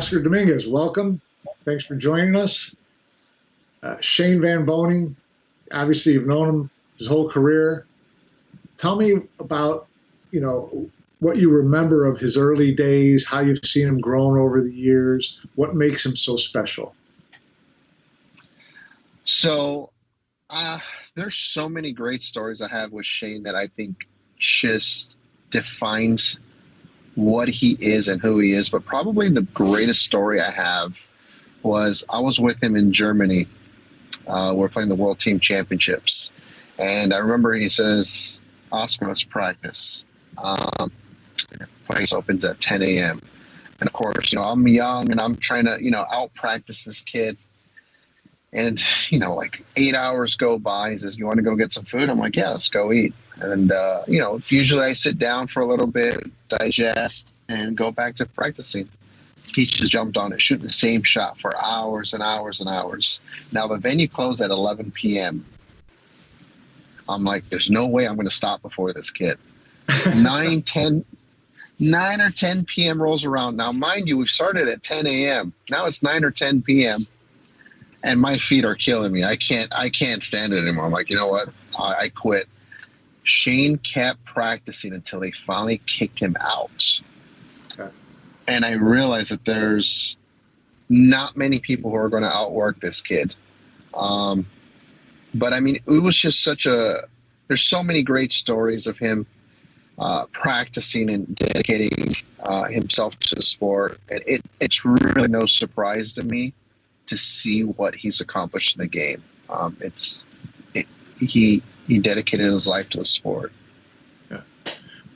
Oscar Dominguez, welcome. Thanks for joining us. Shane Van Boening, obviously you've known him his whole career. Tell me about, what you remember of his early days, how you've seen him grown over the years, what makes him so special. So there's so many great stories I have with Shane that I think just defines what he is and who he is. But probably the greatest story I have was I was with him in Germany. We're playing the World Team Championships. And I remember he says, Oscar, let's practice. Place opens at 10 a.m. And of course, I'm young and I'm trying to, out practice this kid. And, like 8 hours go by. He says, you want to go get some food? I'm like, yeah, let's go eat. And, usually I sit down for a little bit, digest, and go back to practicing. He just jumped on it, shooting the same shot for hours and hours and hours. Now, the venue closed at 11 p.m. I'm like, there's no way I'm going to stop before this kid. 9 or 10 p.m. rolls around. Now, mind you, we've started at 10 a.m. Now it's 9 or 10 p.m. and my feet are killing me. I can't stand it anymore. I'm like, you know what? I quit. Shane kept practicing until they finally kicked him out. Okay. And I realized that there's not many people who are going to outwork this kid. But I mean, it was just there's so many great stories of him practicing and dedicating himself to the sport. And it's really no surprise to me to see what he's accomplished in the game. He dedicated his life to the sport. Yeah.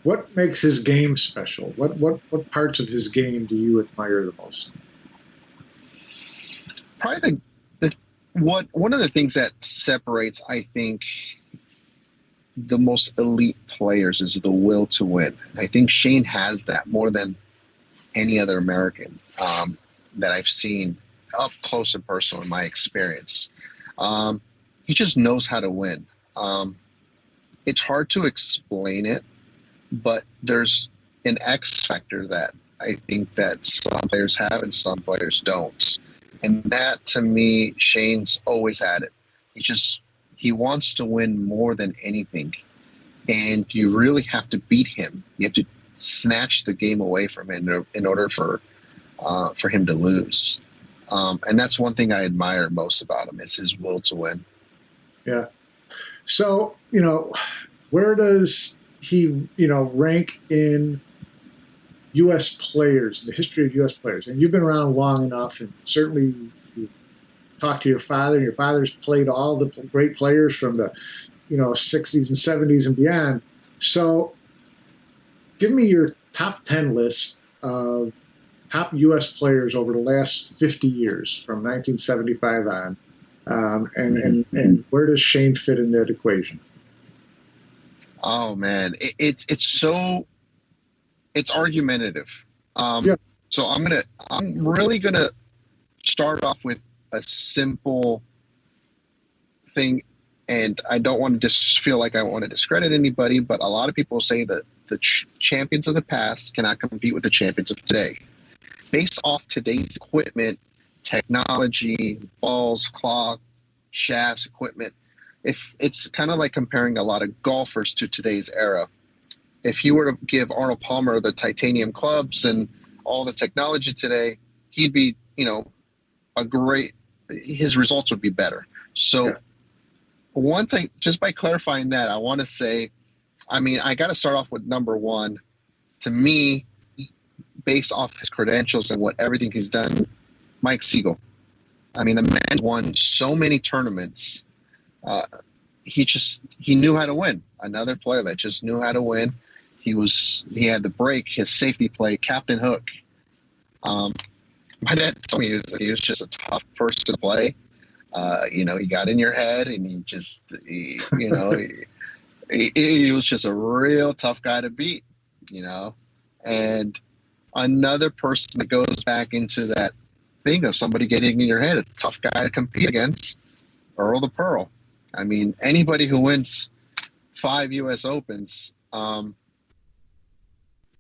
What makes his game special? What parts of his game do you admire the most? Probably one of the things that separates, I think, the most elite players is the will to win. I think Shane has that more than any other American that I've seen up close and personal in my experience. He just knows how to win. It's hard to explain it, but there's an X factor that I think that some players have and some players don't. And that, to me, Shane's always had it. He wants to win more than anything. And you really have to beat him. You have to snatch the game away from him in order for him to lose. And that's one thing I admire most about him is his will to win. Yeah. So, where does he, rank in U.S. players, the history of U.S. players? And you've been around long enough, and certainly you talked to your father, and your father's played all the great players from the, 60s and 70s and beyond. So give me your top 10 list of top U.S. players over the last 50 years from 1975 on. And where does Shane fit in that equation? Oh man, it's argumentative. Yeah. So I'm really gonna start off with a simple thing, and I don't want to just feel like I want to discredit anybody, but a lot of people say that the champions of the past cannot compete with the champions of today. Based off today's equipment, technology, balls, cloth, shafts, equipment, if it's kind of like comparing a lot of golfers to today's era. If you were to give Arnold Palmer the titanium clubs and all the technology today, he'd be, his results would be better. So one thing, just by clarifying that, I want to say, I got to start off with number one. To me, based off his credentials and everything he's done, Mike Siegel. The man won so many tournaments. He knew how to win. Another player that just knew how to win. He had the break, his safety play, Captain Hook. My dad told me he was just a tough person to play. He got in your head, and he was just a real tough guy to beat, And another person that goes back into that thing of somebody getting in your head, a tough guy to compete against, Earl the Pearl. Anybody who wins 5 U.S. Opens,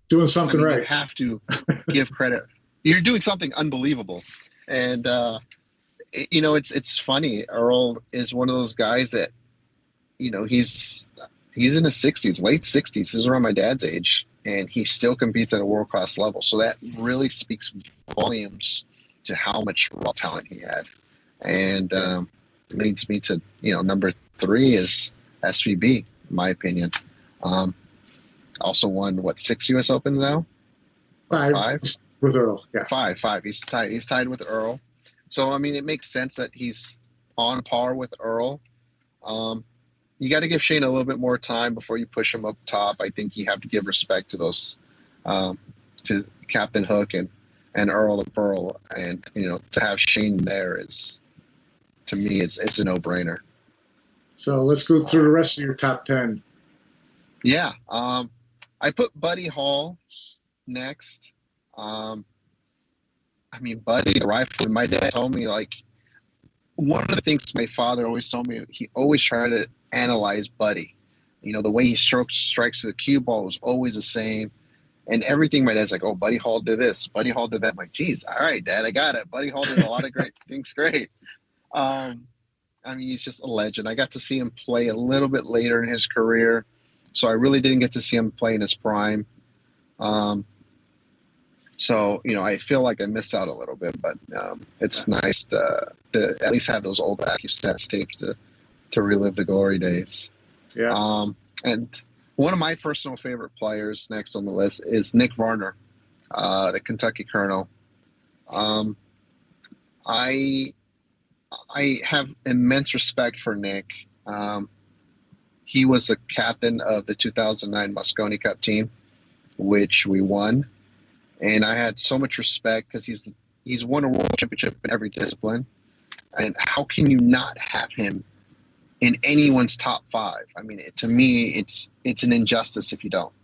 doing something right. You have to give credit. you're doing something unbelievable. And it's funny. Earl is one of those guys that, he's in his 60s, late 60s. He's around my dad's age, and he still competes at a world class level. So that really speaks volumes to how much raw talent he had. And leads me to number 3 is SVB, in my opinion. Also won 6 U.S. Opens now? Five with Earl. Yeah, five. He's tied with Earl. So I mean, it makes sense that he's on par with Earl. You got to give Shane a little bit more time before you push him up top. I think you have to give respect to those, to Captain Hook and Earl of Pearl, and to have Shane there is, to me, it's a no-brainer. So let's go through the rest of your top 10. Yeah, I put Buddy Hall next. Buddy, the rifle. My dad told me, one of the things my father always told me, he always tried to analyze Buddy. The way he strikes the cue ball was always the same. And everything, my dad's like, oh, Buddy Hall did this, Buddy Hall did that. I'm like, geez, all right, Dad, I got it. Buddy Hall did a lot of great things great. He's just a legend. I got to see him play a little bit later in his career, so I really didn't get to see him play in his prime. So, I feel like I missed out a little bit, but it's nice to at least have those old AccuStats tapes to relive the glory days. Yeah. And one of my personal favorite players next on the list is Nick Varner, the Kentucky Colonel. I have immense respect for Nick. He was the captain of the 2009 Mosconi Cup team, which we won. And I had so much respect because he's won a world championship in every discipline. And how can you not have him in anyone's top 5? To me, it's an injustice if you don't.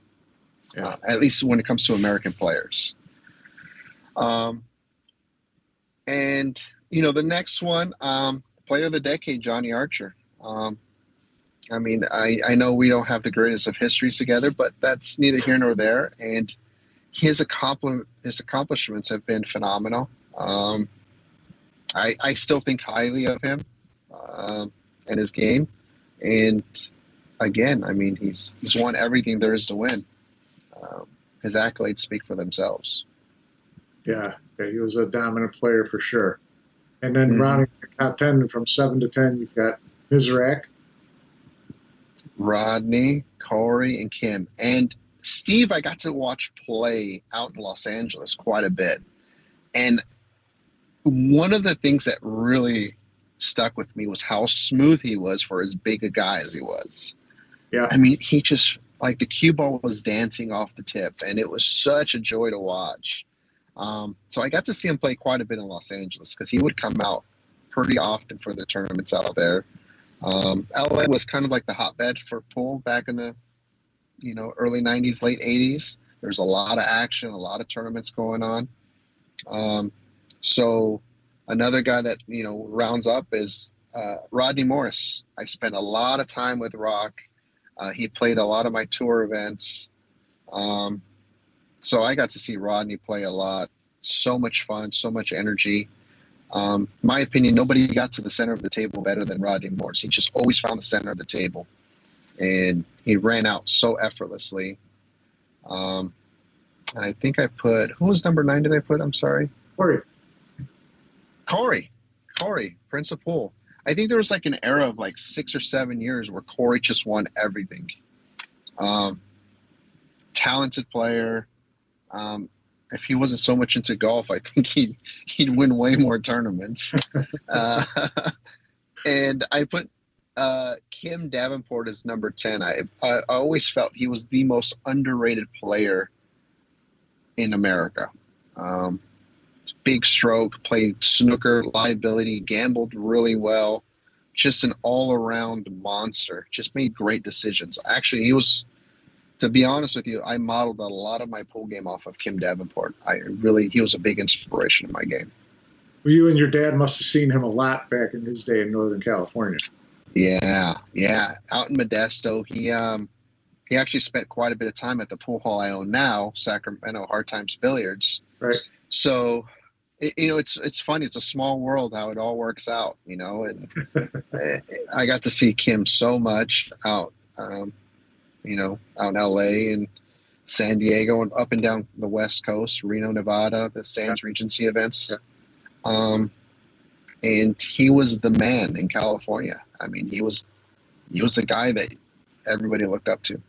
Yeah. At least when it comes to American players. And the next one, Player of the Decade, Johnny Archer. I know we don't have the greatest of histories together, but that's neither here nor there. And his accomplishments have been phenomenal. I still think highly of him and his game. And again, he's won everything there is to win. His accolades speak for themselves. Yeah, he was a dominant player for sure. And then rounding the top 10 from 7 to 10, you've got Mizrak, Rodney, Corey, and Kim. And Steve, I got to watch play out in Los Angeles quite a bit. And one of the things that really stuck with me was how smooth he was for as big a guy as he was. Yeah. He just, the cue ball was dancing off the tip, and it was such a joy to watch. So I got to see him play quite a bit in Los Angeles because he would come out pretty often for the tournaments out there. LA was kind of like the hotbed for pool back in the early 90s, late 80s. There's a lot of action, a lot of tournaments going on. So another guy that, rounds up is Rodney Morris. I spent a lot of time with Rock. He played a lot of my tour events. So I got to see Rodney play a lot. So much fun, so much energy. My opinion, nobody got to the center of the table better than Rodney Morris. He just always found the center of the table. And he ran out so effortlessly. And I think I put, who was number 9 did I put? I'm sorry. Corey, Prince of Pool. I think there was an era of 6 or 7 years where Corey just won everything. Talented player. If he wasn't so much into golf, I think he'd win way more tournaments. And I put Kim Davenport as number 10. I always felt he was the most underrated player in America. Big stroke, played snooker, liability, gambled really well. Just an all-around monster. Just made great decisions. Actually, he was, to be honest with you, I modeled a lot of my pool game off of Kim Davenport. He was a big inspiration in my game. Well, you and your dad must have seen him a lot back in his day in Northern California. Yeah. Out in Modesto, he actually spent quite a bit of time at the pool hall I own now, Sacramento Hard Times Billiards. Right. So, it's funny. It's a small world how it all works out, and I got to see Kim so much out, out in LA and San Diego and up and down the West Coast, Reno, Nevada, the Sands Regency events. Yeah. And he was the man in California. I mean, he was the guy that everybody looked up to.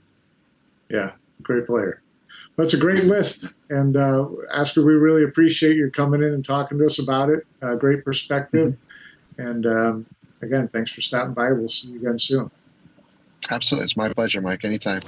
Yeah, great player. That's a great list. And Oscar, we really appreciate you coming in and talking to us about it. Great perspective. Mm-hmm. And again, thanks for stopping by. We'll see you again soon. Absolutely. It's my pleasure, Mike. Anytime.